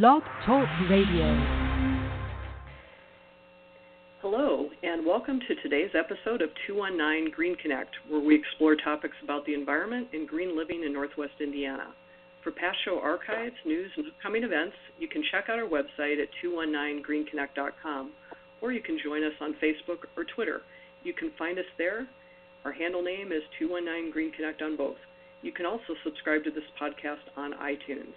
Blog Talk Radio. Hello, and welcome to today's episode of 219 GreenConnect, where we explore topics about the environment and green living in Northwest Indiana. For past show archives, news, and upcoming events, you can check out our website at 219greenconnect.com, or you can join us on Facebook or Twitter. You can find us there. Our handle name is 219GreenConnect on both. You can also subscribe to this podcast on iTunes.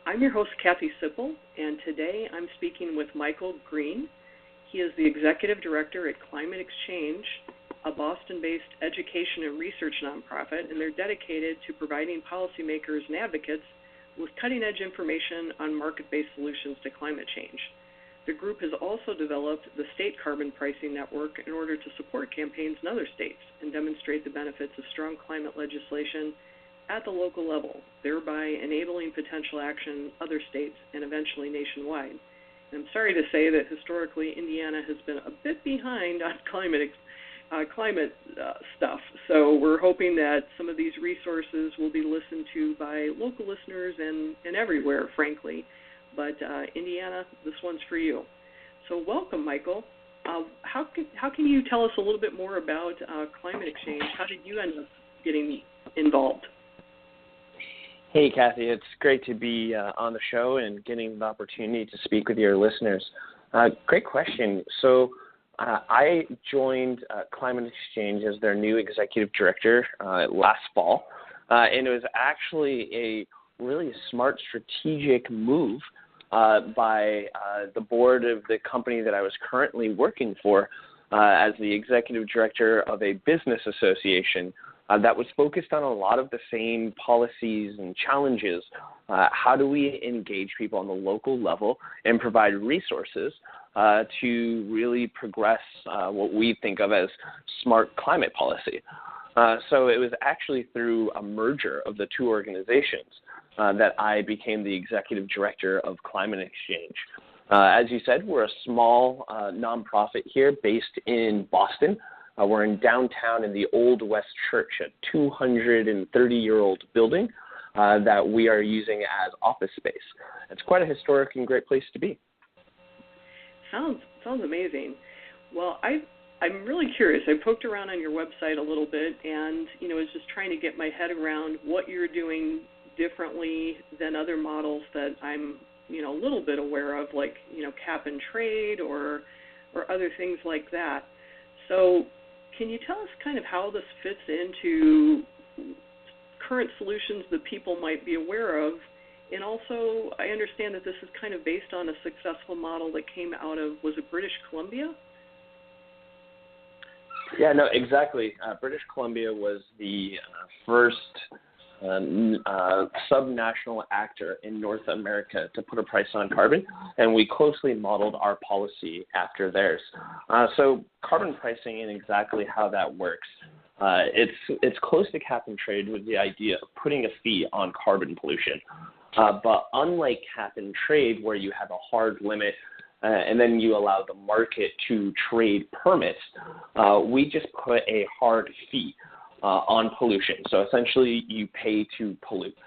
I'm your host, Kathy Sipple, and today I'm speaking with Michael Green. He is the Executive Director at Climate XChange, a Boston-based education and research nonprofit, and they're dedicated to providing policymakers and advocates with cutting-edge information on market-based solutions to climate change. The group has also developed the State Carbon Pricing Network in order to support campaigns in other states and demonstrate the benefits of strong climate legislation at the local level, thereby enabling potential action in other states and eventually nationwide. And I'm sorry to say that historically Indiana has been a bit behind on climate stuff, so we're hoping that some of these resources will be listened to by local listeners and everywhere, frankly. But Indiana, this one's for you. So welcome, Michael. How can you tell us a little bit more about Climate XChange? How did you end up getting involved? Hey, Kathy. It's great to be on the show and getting the opportunity to speak with your listeners. Great question. So I joined Climate XChange as their new executive director last fall, and it was actually a really smart strategic move by the board of the company that I was currently working for as the executive director of a business association that was focused on a lot of the same policies and challenges. How do we engage people on the local level and provide resources to really progress what we think of as smart climate policy? So it was actually through a merger of the two organizations that I became the executive director of Climate XChange. As you said, we're a small nonprofit here based in Boston. We're in downtown in the Old West Church, a 230-year-old building that we are using as office space. It's quite a historic and great place to be. Sounds amazing. Well, I'm really curious. I poked around on your website a little bit and, was just trying to get my head around what you're doing differently than other models that I'm, a little bit aware of, like, cap and trade or other things like that. So can you tell us kind of how this fits into current solutions that people might be aware of? And also, I understand that this is kind of based on a successful model that came out of, was it British Columbia? Yeah, no, exactly. British Columbia was the first subnational actor in North America to put a price on carbon, and we closely modeled our policy after theirs. So carbon pricing and exactly how that works, it's close to cap and trade with the idea of putting a fee on carbon pollution. But unlike cap and trade, where you have a hard limit and then you allow the market to trade permits, we just put a hard fee on pollution. So essentially you pay to pollute.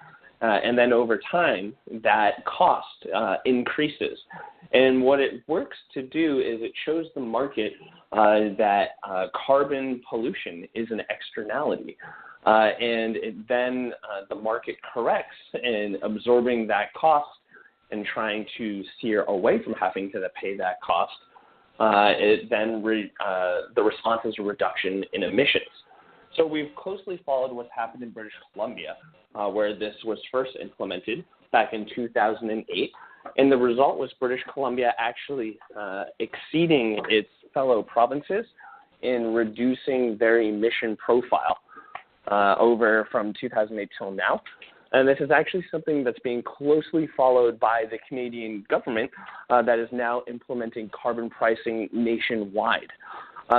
And then over time, that cost increases. And what it works to do is it shows the market that carbon pollution is an externality. And then the market corrects in absorbing that cost and trying to steer away from having to pay that cost. The response is a reduction in emissions. So we've closely followed what's happened in British Columbia, where this was first implemented back in 2008. And the result was British Columbia actually exceeding its fellow provinces in reducing their emission profile over from 2008 till now. And this is actually something that's being closely followed by the Canadian government that is now implementing carbon pricing nationwide.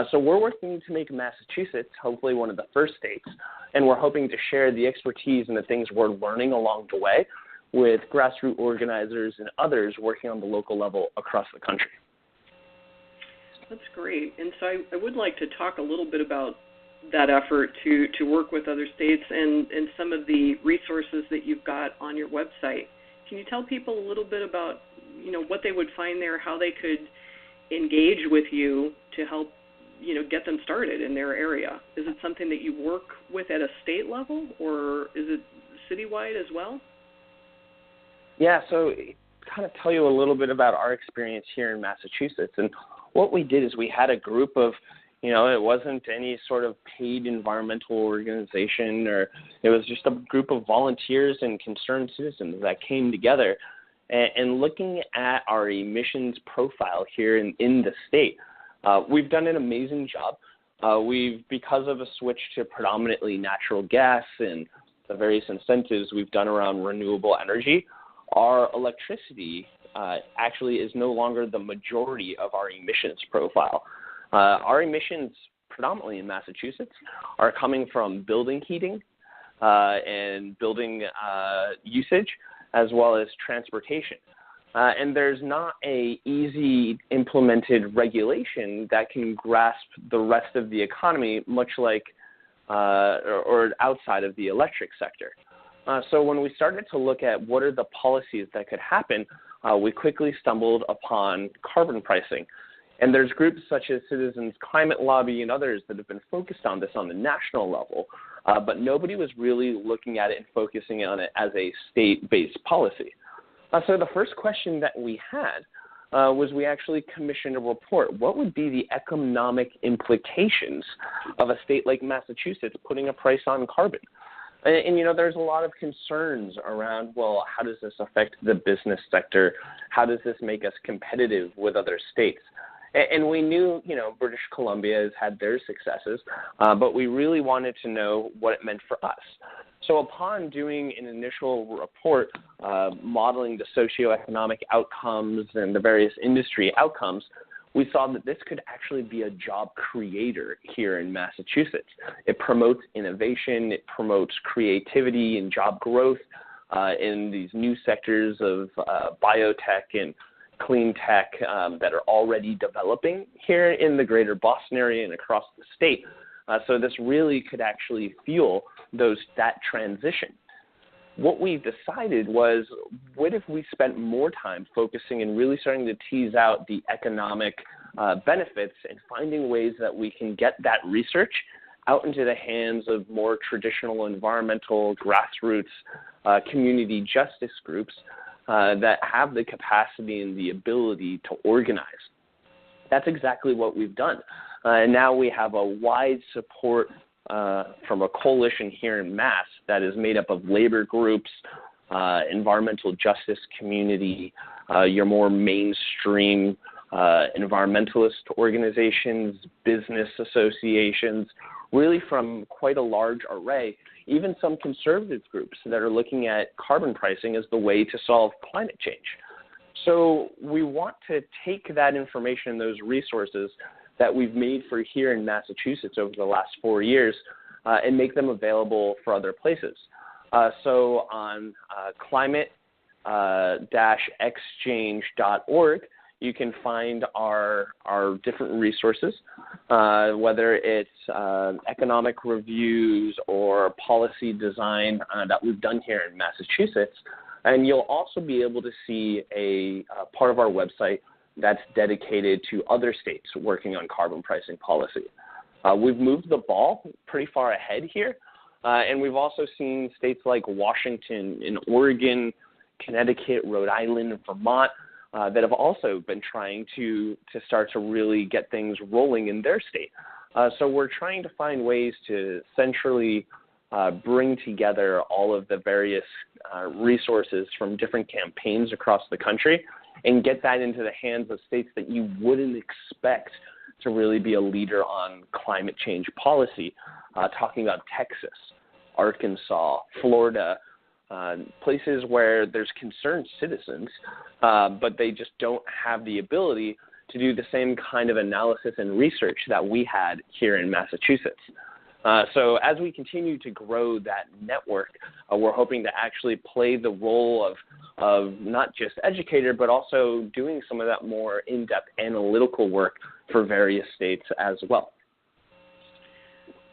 So we're working to make Massachusetts hopefully one of the first states, and we're hoping to share the expertise and the things we're learning along the way with grassroots organizers and others working on the local level across the country. That's great. And so I would like to talk a little bit about that effort to work with other states and some of the resources that you've got on your website. Can you tell people a little bit about, what they would find there, how they could engage with you to help, get them started in their area? Is it something that you work with at a state level, or is it citywide as well? Yeah, so kind of tell you a little bit about our experience here in Massachusetts. And what we did is we had a group of, it wasn't any sort of paid environmental organization, or it was just a group of volunteers and concerned citizens that came together and looking at our emissions profile here in the state. We've done an amazing job. Because of a switch to predominantly natural gas and the various incentives we've done around renewable energy, our electricity actually is no longer the majority of our emissions profile. Our emissions, predominantly in Massachusetts, are coming from building heating and building usage, as well as transportation. And there's not a easy implemented regulation that can grasp the rest of the economy, much like or outside of the electric sector. So when we started to look at what are the policies that could happen, we quickly stumbled upon carbon pricing. And there's groups such as Citizens Climate Lobby and others that have been focused on this on the national level, but nobody was really looking at it and focusing on it as a state-based policy. So the first question that we had was we actually commissioned a report. What would be the economic implications of a state like Massachusetts putting a price on carbon? And there's a lot of concerns around, well, how does this affect the business sector? How does this make us competitive with other states? And we knew, British Columbia has had their successes, but we really wanted to know what it meant for us. So upon doing an initial report modeling the socioeconomic outcomes and the various industry outcomes, we saw that this could actually be a job creator here in Massachusetts. It promotes innovation, it promotes creativity and job growth in these new sectors of biotech and clean tech that are already developing here in the greater Boston area and across the state. So this really could actually fuel that transition. What we decided was, what if we spent more time focusing and really starting to tease out the economic benefits and finding ways that we can get that research out into the hands of more traditional environmental, grassroots, community justice groups that have the capacity and the ability to organize. That's exactly what we've done. And now we have a wide support from a coalition here in Mass that is made up of labor groups, environmental justice community, your more mainstream environmentalist organizations, business associations, really from quite a large array, even some conservative groups that are looking at carbon pricing as the way to solve climate change. So we want to take that information and those resources that we've made for here in Massachusetts over the last 4 years and make them available for other places. So on climate-exchange.org, you can find our different resources, whether it's economic reviews or policy design that we've done here in Massachusetts. And you'll also be able to see a part of our website that's dedicated to other states working on carbon pricing policy. We've moved the ball pretty far ahead here, and we've also seen states like Washington and Oregon, Connecticut, Rhode Island, and Vermont that have also been trying to start to really get things rolling in their state. So we're trying to find ways to centrally bring together all of the various resources from different campaigns across the country and get that into the hands of states that you wouldn't expect to really be a leader on climate change policy, talking about Texas, Arkansas, Florida, places where there's concerned citizens, but they just don't have the ability to do the same kind of analysis and research that we had here in Massachusetts. So as we continue to grow that network, we're hoping to actually play the role of not just educator, but also doing some of that more in-depth analytical work for various states as well.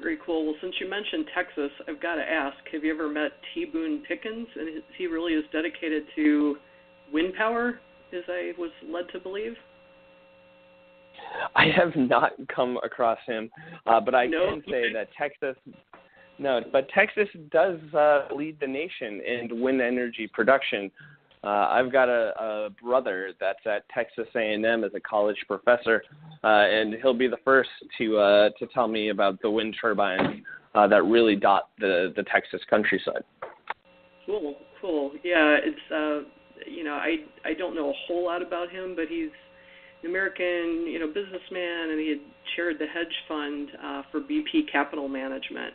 Very cool. Well, since you mentioned Texas, I've got to ask, have you ever met T. Boone Pickens? And he really is dedicated to wind power, as I was led to believe. I have not come across him, but I can say that Texas does lead the nation in wind energy production. I've got a brother that's at Texas A&M as a college professor, and he'll be the first to tell me about the wind turbines that really dot the Texas countryside. Cool. Yeah, it's I don't know a whole lot about him, but he's an American businessman, and he had chaired the hedge fund for BP Capital Management.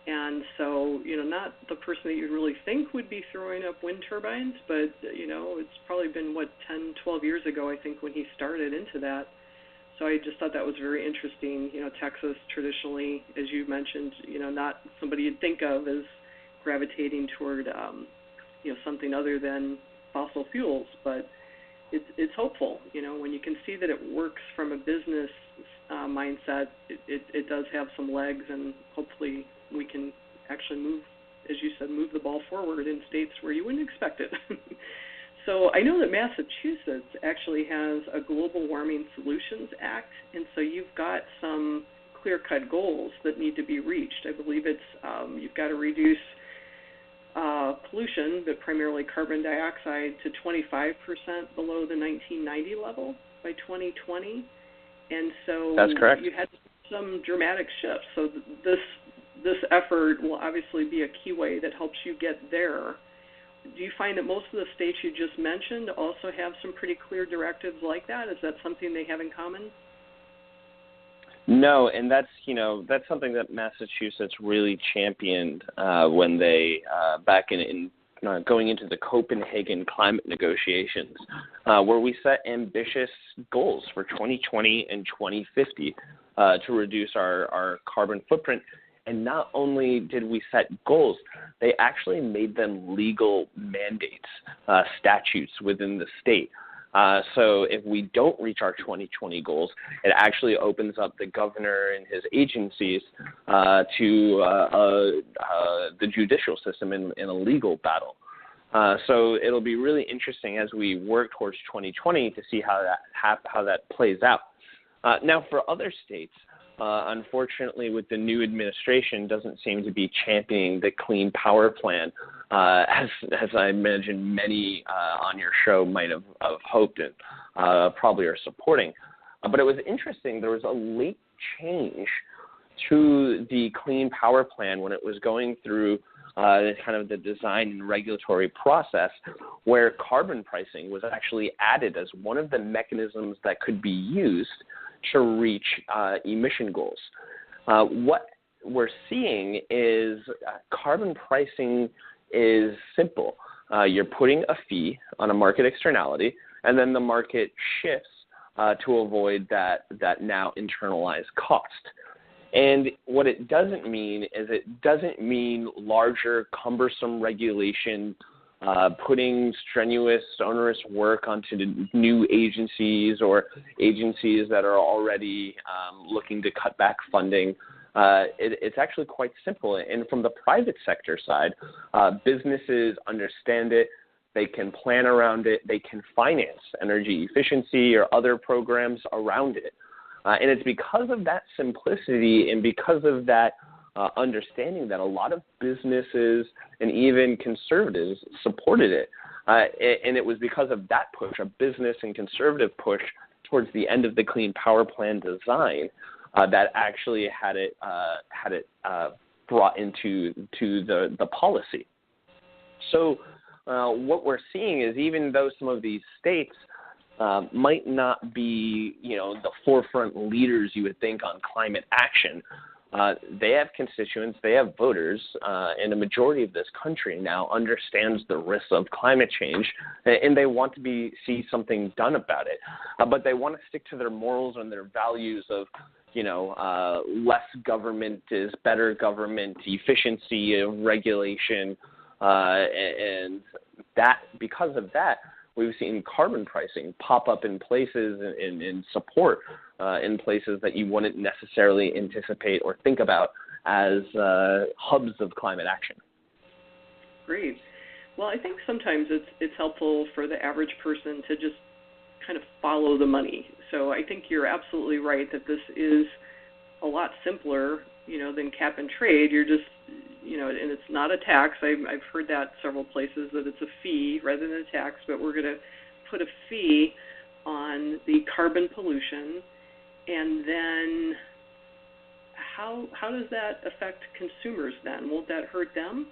And so, not the person that you really think would be throwing up wind turbines, but, it's probably been, 10, 12 years ago, I think, when he started into that. So I just thought that was very interesting. Texas traditionally, as you mentioned, not somebody you'd think of as gravitating toward, something other than fossil fuels. But it's hopeful, when you can see that it works from a business mindset, it does have some legs, and hopefully we can actually move the ball forward in states where you wouldn't expect it. So I know that Massachusetts actually has a Global Warming Solutions Act, and so you've got some clear-cut goals that need to be reached. I believe it's you've got to reduce pollution, but primarily carbon dioxide, to 25% below the 1990 level by 2020. And so that's correct. You had some dramatic shifts. So this effort will obviously be a key way that helps you get there. Do you find that most of the states you just mentioned also have some pretty clear directives like that? Is that something they have in common? No, and that's something that Massachusetts really championed when they back in going into the Copenhagen climate negotiations, where we set ambitious goals for 2020 and 2050 to reduce our carbon footprint. And not only did we set goals, they actually made them legal mandates, statutes within the state. So if we don't reach our 2020 goals, it actually opens up the governor and his agencies to the judicial system in a legal battle. So it'll be really interesting as we work towards 2020 to see how that plays out. Now, for other states, unfortunately, with the new administration, doesn't seem to be championing the Clean Power Plan, as I imagine many on your show might have hoped and probably are supporting. But it was interesting. There was a late change to the Clean Power Plan when it was going through kind of the design and regulatory process, where carbon pricing was actually added as one of the mechanisms that could be used to reach emission goals. What we're seeing is carbon pricing is simple. You're putting a fee on a market externality, and then the market shifts to avoid that now internalized cost. And what it doesn't mean is it doesn't mean larger, cumbersome regulation, putting strenuous, onerous work onto the new agencies or agencies that are already looking to cut back funding. It's actually quite simple. And from the private sector side, businesses understand it. They can plan around it. They can finance energy efficiency or other programs around it. And it's because of that simplicity and because of that understanding that a lot of businesses and even conservatives supported it. And it was because of that push, a business and conservative push towards the end of the Clean Power Plan design, that actually had it brought into the policy. So what we're seeing is, even though some of these states might not be, the forefront leaders you would think on climate action, they have constituents, they have voters, and a majority of this country now understands the risks of climate change, and they want to see something done about it. But they want to stick to their morals and their values of, less government is better government, efficiency of regulation, and that, because of that, we've seen carbon pricing pop up in places and support in places that you wouldn't necessarily anticipate or think about as hubs of climate action. Great. Well, I think sometimes it's helpful for the average person to just kind of follow the money. So I think you're absolutely right that this is a lot simpler, than cap and trade. You're just, and it's not a tax. I've heard that several places, that it's a fee rather than a tax, but we're going to put a fee on the carbon pollution. And then how does that affect consumers then? Won't that hurt them?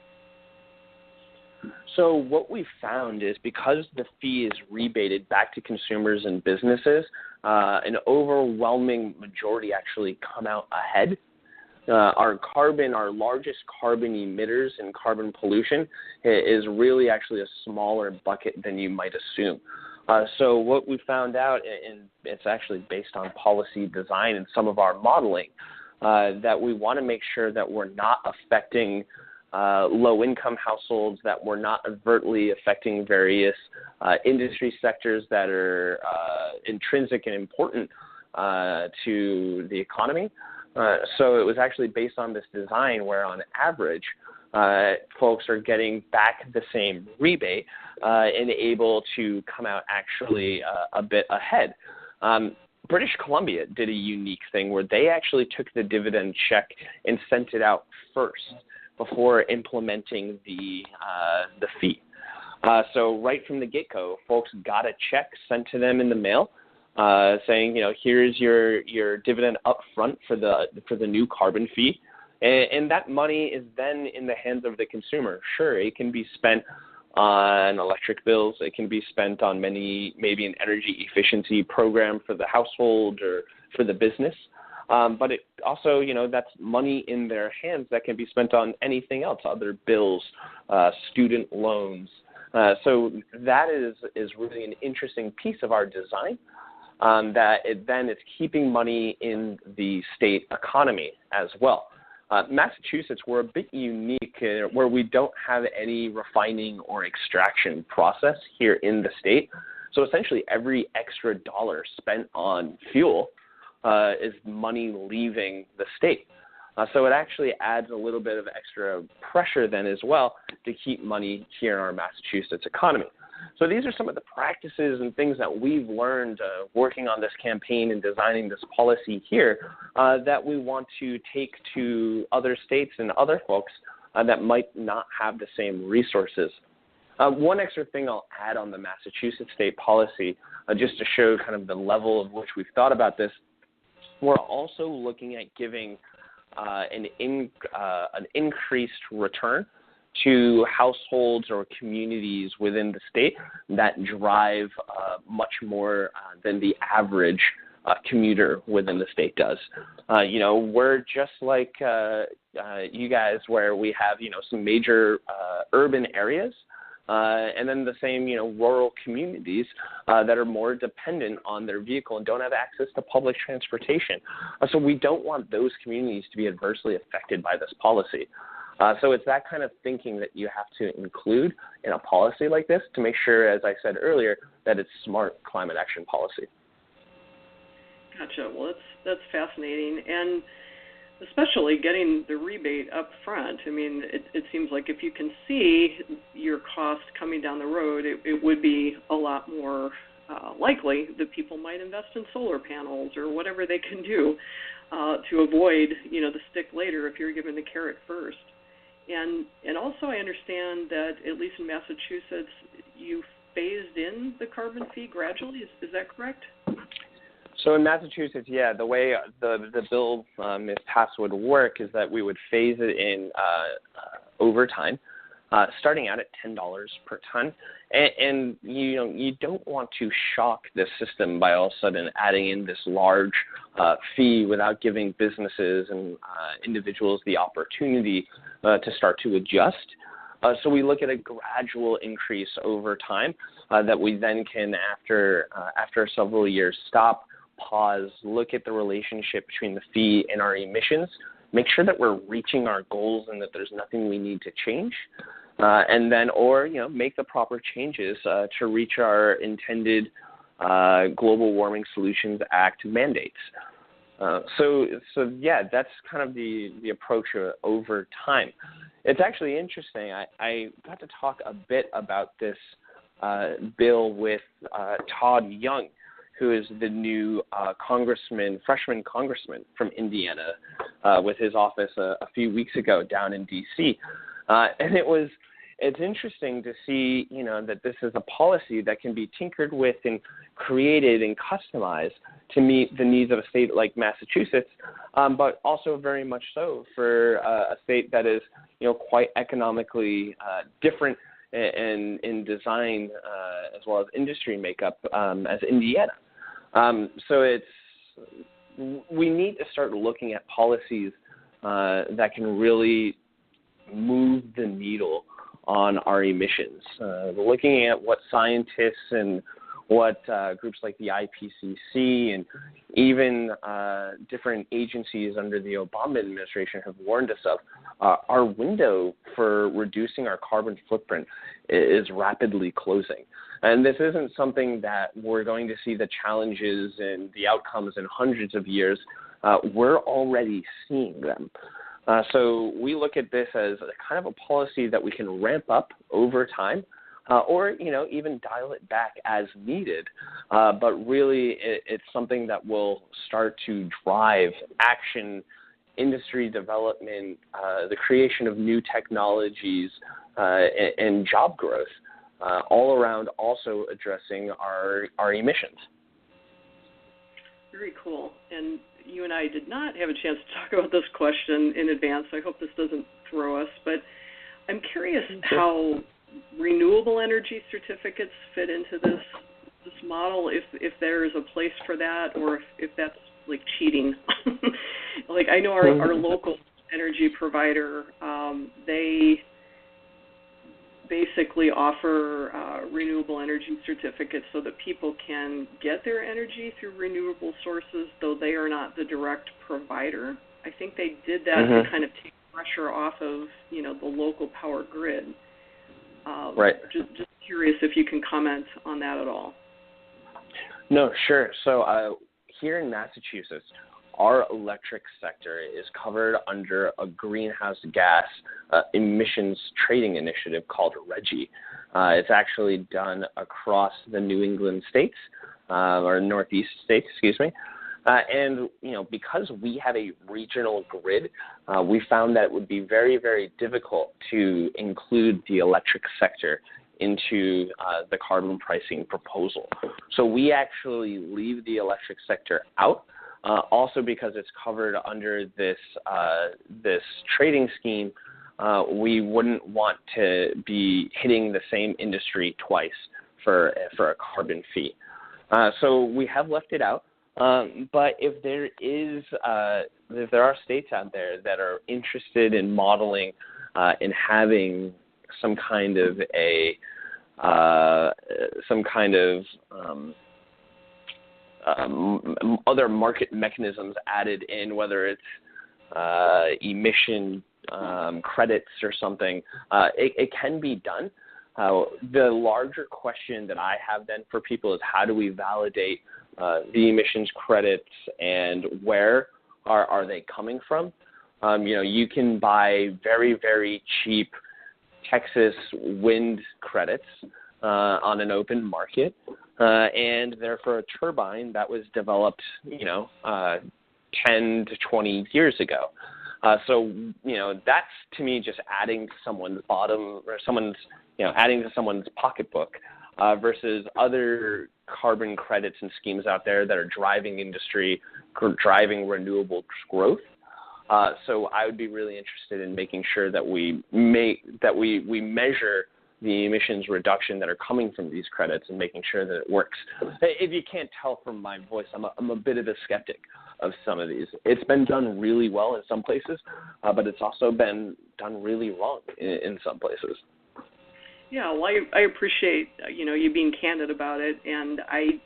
So what we found is because the fee is rebated back to consumers and businesses, an overwhelming majority actually come out ahead. Our largest carbon emitters in carbon pollution is really actually a smaller bucket than you might assume. So what we found out, and it's actually based on policy design and some of our modeling, that we want to make sure that we're not affecting low-income households, that we're not overtly affecting various industry sectors that are intrinsic and important to the economy. So it was actually based on this design where, on average, folks are getting back the same rebate and able to come out actually a bit ahead. British Columbia did a unique thing where they actually took the dividend check and sent it out first before implementing the fee. So right from the get-go, folks got a check sent to them in the mail saying, here's your dividend up front for the new carbon fee. And that money is then in the hands of the consumer. Sure, it can be spent on electric bills. It can be spent on maybe an energy efficiency program for the household or for the business. But it also, that's money in their hands that can be spent on anything else, other bills, student loans. So that is really an interesting piece of our design, that it's keeping money in the state economy as well. Massachusetts, we're a bit unique where we don't have any refining or extraction process here in the state. So essentially every extra dollar spent on fuel is money leaving the state. So it actually adds a little bit of extra pressure then as well to keep money here in our Massachusetts economy. So these are some of the practices and things that we've learned working on this campaign and designing this policy here that we want to take to other states and other folks that might not have the same resources. One extra thing I'll add on the Massachusetts state policy, just to show kind of the level of which we've thought about this, we're also looking at giving an increased return to households or communities within the state that drive much more than the average commuter within the state does. We're just like you guys, where we have, some major urban areas and then the same, rural communities that are more dependent on their vehicle and don't have access to public transportation. So we don't want those communities to be adversely affected by this policy. So it's that kind of thinking that you have to include in a policy like this to make sure, as I said earlier, that it's smart climate action policy. Gotcha. Well, that's fascinating. And especially getting the rebate up front. I mean, it seems like if you can see your cost coming down the road, it would be a lot more likely that people might invest in solar panels or whatever they can do to avoid, the stick later if you're given the carrot first. And also I understand that, at least in Massachusetts, you phased in the carbon fee gradually. Is that correct? So in Massachusetts, the way the bill, if passed, would work is that we would phase it in over time, starting out at $10 per ton. And you don't want to shock the system by all of a sudden adding in this large fee without giving businesses and individuals the opportunity to start to adjust. So we look at a gradual increase over time that we then can, after several years, stop, pause, look at the relationship between the fee and our emissions, make sure that we're reaching our goals and that there's nothing we need to change. And then, make the proper changes to reach our intended Global Warming Solutions Act mandates. So yeah, that's kind of the approach over time. It's actually interesting. I got to talk a bit about this bill with Todd Young, who is the new freshman congressman from Indiana, with his office a few weeks ago down in D.C. And it's interesting to see, that this is a policy that can be tinkered with and created and customized to meet the needs of a state like Massachusetts, but also very much so for a state that is, quite economically different in design as well as industry makeup as Indiana. So we need to start looking at policies that can really move the needle on our emissions. Looking at what scientists and what groups like the IPCC and even different agencies under the Obama administration have warned us of, our window for reducing our carbon footprint is rapidly closing. And this isn't something that we're going to see the challenges and the outcomes in hundreds of years. We're already seeing them. So we look at this as a kind of a policy that we can ramp up over time, or even dial it back as needed. But really, it's something that will start to drive action, industry development, the creation of new technologies, and job growth, all around also addressing our emissions. Very cool. And you and I did not have a chance to talk about this question in advance. I hope this doesn't throw us, but I'm curious how renewable energy certificates fit into this model, if there is a place for that, or if that's like cheating. Like I know our local energy provider, they basically offer renewable energy certificates so that people can get their energy through renewable sources, though they are not the direct provider. I think they did that to kind of take pressure off of, the local power grid. Right. Just curious if you can comment on that at all. No, sure. So here in Massachusetts, our electric sector is covered under a greenhouse gas emissions trading initiative called RGGI. It's actually done across the New England states, or Northeast states, excuse me. And, because we have a regional grid, we found that it would be very, very difficult to include the electric sector into the carbon pricing proposal. So we actually leave the electric sector out. Also because it's covered under this trading scheme, we wouldn't want to be hitting the same industry twice for a carbon fee. So we have left it out. But if there are states out there that are interested in modeling and having some kind of other market mechanisms added in, whether it's emission credits or something, it can be done. The larger question that I have then for people is how do we validate the emissions credits and where are they coming from? You can buy very, very cheap Texas wind credits on an open market. And they're for a turbine that was developed, 10 to 20 years ago. So that's to me just adding to someone's adding to someone's pocketbook versus other carbon credits and schemes out there that are driving industry, driving renewable growth. So I would be really interested in making sure that we measure the emissions reduction that are coming from these credits and making sure that it works. If you can't tell from my voice, I'm a bit of a skeptic of some of these. It's been done really well in some places, but it's also been done really wrong in some places. Yeah, well, I appreciate you being candid about it, and I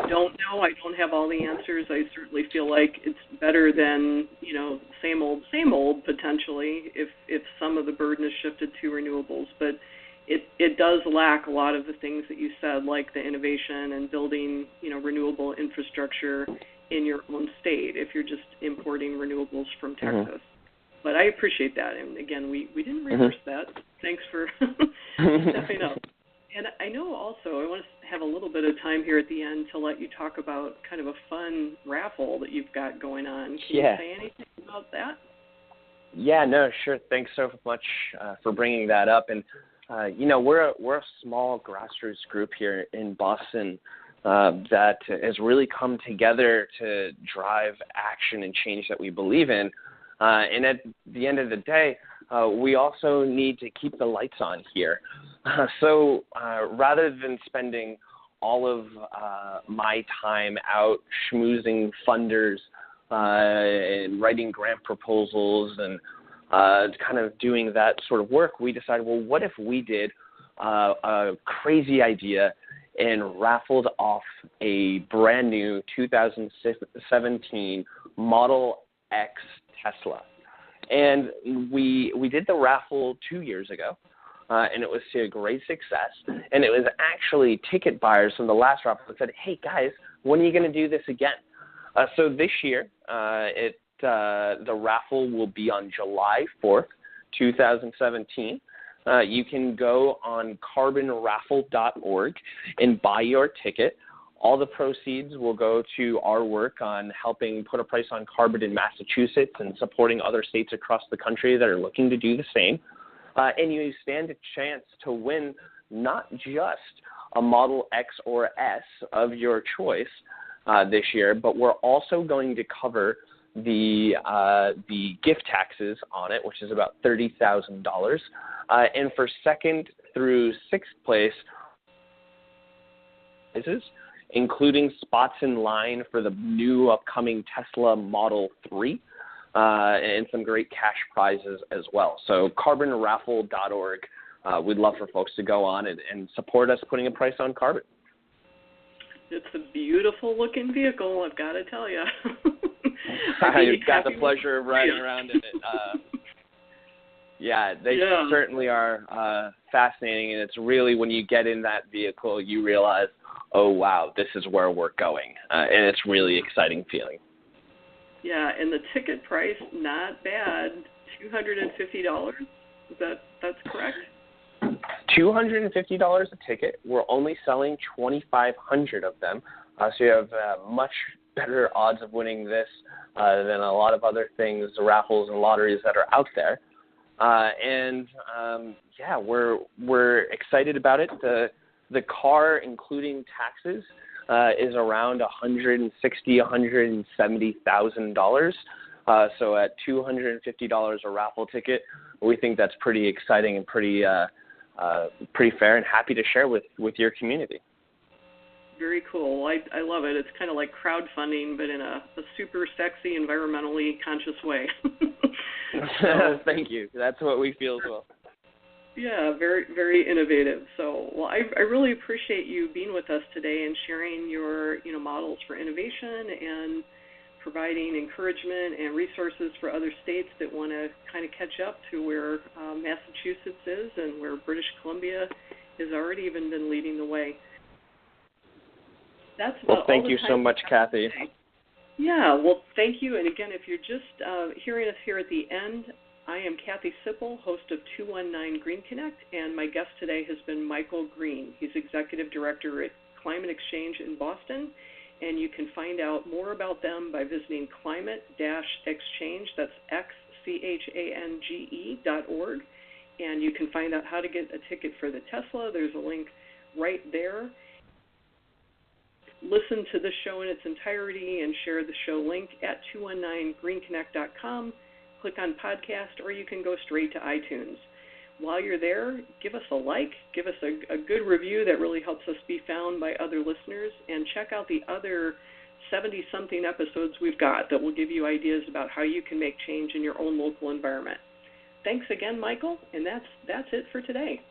don't know. I don't have all the answers. I certainly feel like it's better than same old potentially if some of the burden is shifted to renewables, but it does lack a lot of the things that you said, like the innovation and building, renewable infrastructure in your own state if you're just importing renewables from Texas. Mm-hmm. But I appreciate that. And again, we didn't rehearse that. Thanks for stepping up. And I know also I want to have a little bit of time here at the end to let you talk about kind of a fun raffle that you've got going on. Can you say anything about that? Yeah, no, sure. Thanks so much for bringing that up. And, we're a small grassroots group here in Boston that has really come together to drive action and change that we believe in. And at the end of the day, we also need to keep the lights on here. So rather than spending all of my time out schmoozing funders and writing grant proposals and kind of doing that sort of work, we decided, well, what if we did a crazy idea and raffled off a brand new 2017 Model X Tesla. And we did the raffle 2 years ago, and it was to a great success. And it was actually ticket buyers from the last raffle that said, hey, guys, when are you going to do this again? So this year, the raffle will be on July 4th, 2017. You can go on carbonraffle.org and buy your ticket. All the proceeds will go to our work on helping put a price on carbon in Massachusetts and supporting other states across the country that are looking to do the same. And you stand a chance to win not just a Model X or S of your choice this year, but we're also going to cover the gift taxes on it, which is about $30,000. And for second through sixth place prizes, including spots in line for the new upcoming Tesla Model 3, and some great cash prizes as well. So carbonraffle.org, we'd love for folks to go on and support us putting a price on carbon. It's a beautiful-looking vehicle, I've got to tell you. You've got the pleasure of riding around in it. They certainly are fascinating, and it's really when you get in that vehicle, you realize, oh, wow, this is where we're going, and it's really exciting feeling. Yeah, and the ticket price, not bad, $250. That's correct? $250 a ticket. We're only selling 2,500 of them, so you have much better odds of winning this than a lot of other things, the raffles and lotteries that are out there. We're excited about it. The car, including taxes, is around $160,000, $170,000. So at $250 a raffle ticket, we think that's pretty exciting and pretty fair, and happy to share with your community. Very cool. I love it. It's kind of like crowdfunding, but in a super sexy, environmentally conscious way. Thank you. That's what we feel as well. Yeah, very, very innovative. So, well, I really appreciate you being with us today and sharing your, models for innovation and providing encouragement and resources for other states that want to kind of catch up to where Massachusetts is and where British Columbia has already even been leading the way. That's about thank you so much, Kathy. Today. Yeah, well, thank you. And again, if you're just hearing us here at the end, I am Kathy Sipple, host of 219 GreenConnect, and my guest today has been Michael Green. He's Executive Director at Climate XChange in Boston, and you can find out more about them by visiting climate-exchange, that's XChange.org, and you can find out how to get a ticket for the Tesla. There's a link right there. Listen to this show in its entirety and share the show link at 219greenconnect.com. Click on podcast, or you can go straight to iTunes. While you're there, give us a like, give us a good review. That really helps us be found by other listeners, and check out the other 70-something episodes we've got that will give you ideas about how you can make change in your own local environment. Thanks again, Michael, and that's it for today.